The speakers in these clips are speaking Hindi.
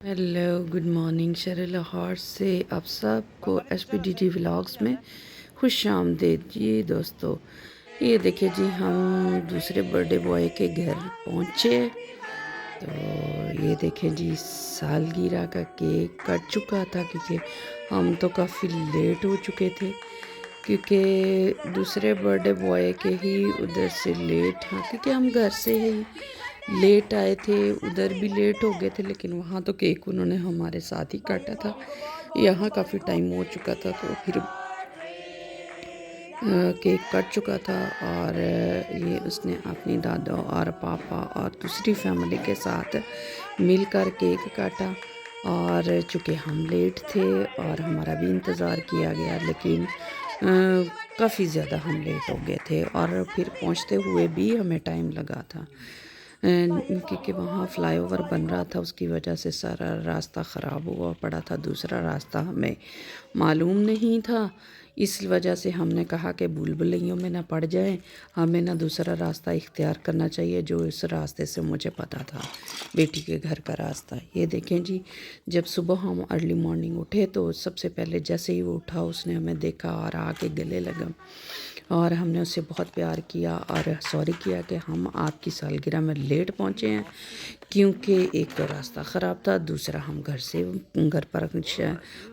Hello, good morning. शहर लाहौर से आप सबको एसपीडीटी व्लॉग्स में खुश आमदीद जी दोस्तों। ये देखिए जी, हम दूसरे बर्थडे बॉय के घर पहुँचे तो ये देखें जी, सालगिरह का केक कट चुका था क्योंकि हम तो काफ़ी लेट हो चुके थे, क्योंकि दूसरे बर्थडे बॉय के ही उधर से लेट, हाँ, क्योंकि हम घर से ही लेट आए थे, उधर भी लेट हो गए थे, लेकिन वहाँ तो केक उन्होंने हमारे साथ ही काटा था। यहाँ काफ़ी टाइम हो चुका था तो फिर केक कट चुका था और ये उसने अपनी दादा और पापा और दूसरी फैमिली के साथ मिलकर केक काटा। और चूँकि हम लेट थे और हमारा भी इंतज़ार किया गया, लेकिन काफ़ी ज़्यादा हम लेट हो गए थे और फिर पहुंचते हुए भी हमें टाइम लगा था, क्योंकि वहाँ फ्लाईओवर बन रहा था, उसकी वजह से सारा रास्ता ख़राब हुआ पड़ा था। दूसरा रास्ता हमें मालूम नहीं था, इस वजह से हमने कहा कि भूल-भुलैयों में ना पड़ जाएं, हमें ना दूसरा रास्ता इख्तियार करना चाहिए जो इस रास्ते से मुझे पता था, बेटी के घर का रास्ता। ये देखें जी, जब सुबह हम अर्ली मॉर्निंग उठे तो सबसे पहले जैसे ही वो उठा उसने हमें देखा और आके गले लगा और हमने उससे बहुत प्यार किया और सॉरी किया कि हम आपकी सालगिरह में लेट पहुँचे हैं, क्योंकि एक तो रास्ता ख़राब था, दूसरा हम घर पर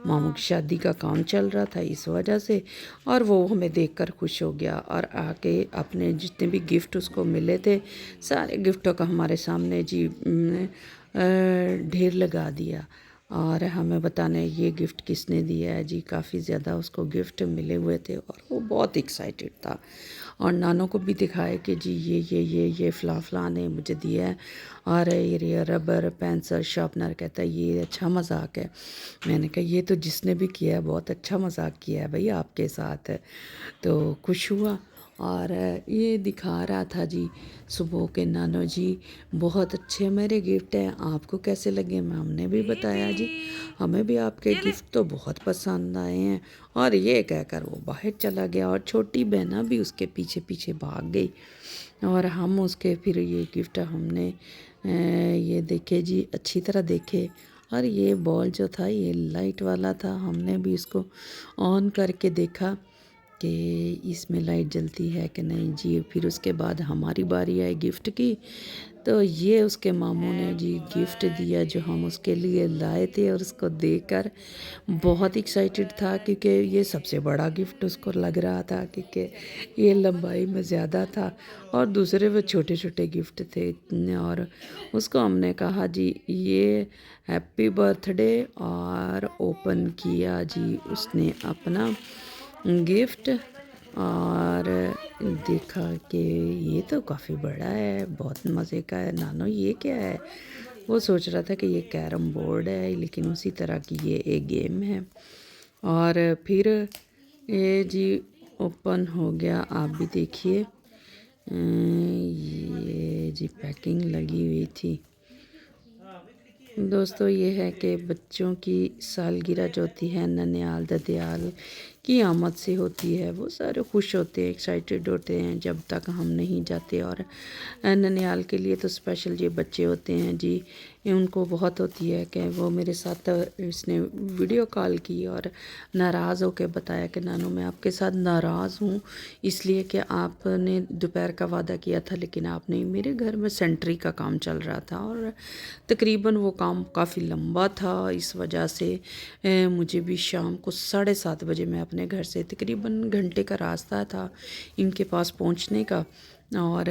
मामू की शादी का काम चल रहा था इस वजह से। और वो हमें देखकर खुश हो गया और आके अपने जितने भी गिफ्ट उसको मिले थे, सारे गिफ्टों का हमारे सामने जी ढेर लगा दिया और हमें बताने ये गिफ्ट किसने दिया है जी। काफ़ी ज़्यादा उसको गिफ्ट मिले हुए थे और वो बहुत एक्साइटेड था और नानों को भी दिखाए कि जी ये फ़लाँ ने मुझे दिया है और ये रबर पेंसिल शार्पनर। कहता है ये अच्छा मजाक है। मैंने कहा ये तो जिसने भी किया है बहुत अच्छा मजाक किया है भाई आपके साथ। तो खुश हुआ और ये दिखा रहा था जी सुबह के, नानो जी बहुत अच्छे मेरे गिफ्ट हैं, आपको कैसे लगे। हमने भी बताया जी हमें भी आपके गिफ्ट तो बहुत पसंद आए हैं। और ये कहकर वो बाहर चला गया और छोटी बहना भी उसके पीछे पीछे भाग गई और हम उसके फिर ये गिफ्ट हमने ये देखे जी, अच्छी तरह देखे। और ये बॉल जो था ये लाइट वाला था, हमने भी इसको ऑन करके देखा कि इसमें लाइट जलती है कि नहीं जी। फिर उसके बाद हमारी बारी आई गिफ्ट की, तो ये उसके मामू ने जी गिफ्ट दिया जो हम उसके लिए लाए थे और उसको देकर बहुत एक्साइटेड था, क्योंकि ये सबसे बड़ा गिफ्ट उसको लग रहा था, क्योंकि ये लंबाई में ज़्यादा था और दूसरे वो छोटे छोटे गिफ्ट थे। और उसको हमने कहा जी ये हैप्पी बर्थडे और ओपन किया जी उसने अपना गिफ्ट और देखा कि ये तो काफ़ी बड़ा है, बहुत मज़े का है। नानो ये क्या है। वो सोच रहा था कि ये कैरम बोर्ड है, लेकिन उसी तरह की ये एक गेम है। और फिर ये जी ओपन हो गया, आप भी देखिए। ये जी पैकिंग लगी हुई थी। दोस्तों ये है कि बच्चों की सालगिरह जो होती है ननिहाल ददियाल की आमद से होती है, वो सारे खुश होते हैं, एक्साइटेड होते हैं जब तक हम नहीं जाते। और ननिहाल के लिए तो स्पेशल ये बच्चे होते हैं जी, ये उनको बहुत होती है कि वो मेरे साथ इसने वीडियो कॉल की और नाराज़ होकर बताया कि नानू मैं आपके साथ नाराज़ हूँ, इसलिए कि आपने दोपहर का वादा किया था लेकिन आपने, मेरे घर में सेंट्री का काम चल रहा था और तकरीबन वो काम काफ़ी लंबा था, इस वजह से मुझे भी शाम को 7:30 बजे मैं अपने घर से, तकरीबन घंटे का रास्ता था इनके पास पहुंचने का। और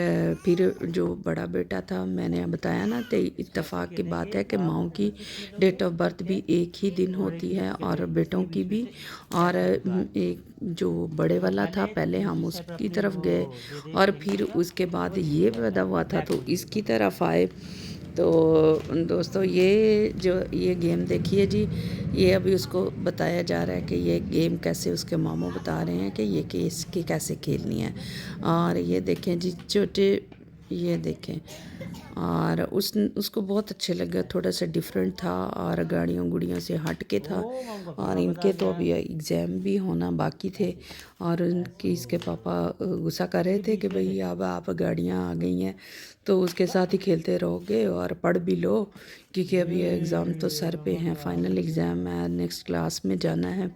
फिर जो बड़ा बेटा था, मैंने बताया ना, तो इत्तेफाक की बात है कि माओ की डेट ऑफ बर्थ भी एक ही दिन होती है और बेटों की भी। और एक जो बड़े वाला था पहले हम उसकी तरफ गए और फिर उसके बाद ये पैदा हुआ था तो इसकी तरफ आए। तो दोस्तों ये जो ये गेम देखिए जी, ये अभी उसको बताया जा रहा है कि ये गेम कैसे, उसके मामू बता रहे हैं कि ये इसकी कैसे खेलनी है। और ये देखें जी छोटे ये देखें। और उसको बहुत अच्छे लगे, थोड़ा सा डिफरेंट था और गाड़ियों गुड़ियों से हट के था। और इनके तो अभी एग्ज़ाम भी होना बाकी थे और उनकी इसके पापा गुस्सा कर रहे थे कि भाई अब आप गाड़ियाँ आ गई हैं तो उसके साथ ही खेलते रहोगे और पढ़ भी लो, क्योंकि अभी एग्ज़ाम तो सर पे हैं, फाइनल एग्ज़ाम है, नेक्स्ट क्लास में जाना है,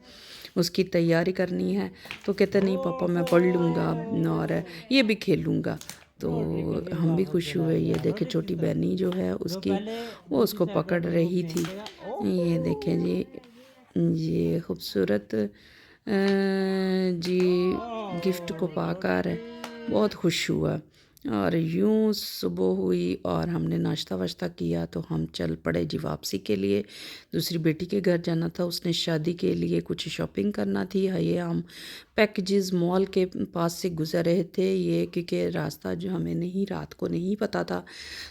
उसकी तैयारी करनी है। तो कहते नहीं पापा मैं पढ़ लूँगा और ये भी खेल लूँगा। तो हम भी खुश हुए। ये देखे छोटी बहनी जो है उसकी, वो उसको पकड़ रही थी। ये देखें जी, ये खूबसूरत जी गिफ्ट को पाकर बहुत खुश हुआ। और यूं सुबह हुई और हमने नाश्ता वाश्ता किया तो हम चल पड़े जी वापसी के लिए। दूसरी बेटी के घर जाना था, उसने शादी के लिए कुछ शॉपिंग करना थी। ये हम पैकेजेस मॉल के पास से गुजर रहे थे, ये क्योंकि रास्ता जो हमें नहीं, रात को नहीं पता था।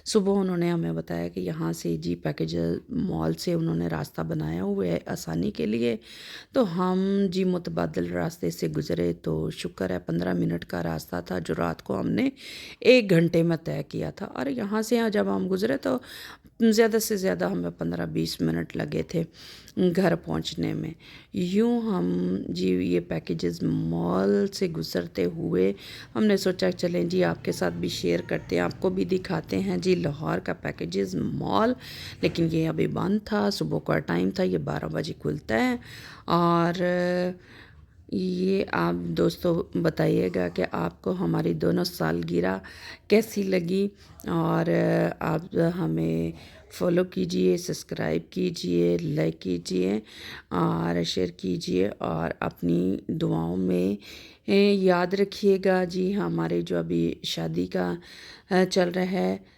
सुबह उन्होंने हमें बताया कि यहाँ से जी पैकेज मॉल से उन्होंने रास्ता बनाया हुआ है आसानी के लिए। तो हम जी मुतबादल रास्ते से गुज़रे, तो शुक्र है 15 मिनट का रास्ता था जो रात को हमने 1 घंटे में तय किया था। और यहाँ से जब हम गुज़रे तो ज़्यादा से ज़्यादा हमें 15-20 मिनट लगे थे घर पहुँचने में। यूँ हम जी ये पैकेजेस मॉल से गुज़रते हुए हमने सोचा चलें जी आपके साथ भी शेयर करते हैं, आपको भी दिखाते हैं जी लाहौर का पैकेजेस मॉल। लेकिन ये अभी बंद था, सुबह का टाइम था, ये 12 बजे खुलता है। और ये आप दोस्तों बताइएगा कि आपको हमारी दोनों सालगिरह कैसी लगी। और आप हमें फॉलो कीजिए, सब्सक्राइब कीजिए, लाइक कीजिए और शेयर कीजिए और अपनी दुआओं में याद रखिएगा जी। हमारे जो अभी शादी का चल रहा है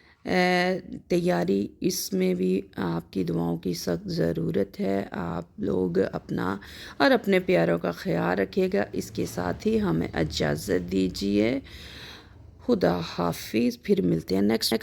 तैयारी, इसमें भी आपकी दुआओं की सख्त ज़रूरत है। आप लोग अपना और अपने प्यारों का ख्याल रखिएगा। इसके साथ ही हमें इजाज़त दीजिए। खुदा हाफिज़। फिर मिलते हैं नेक्स्ट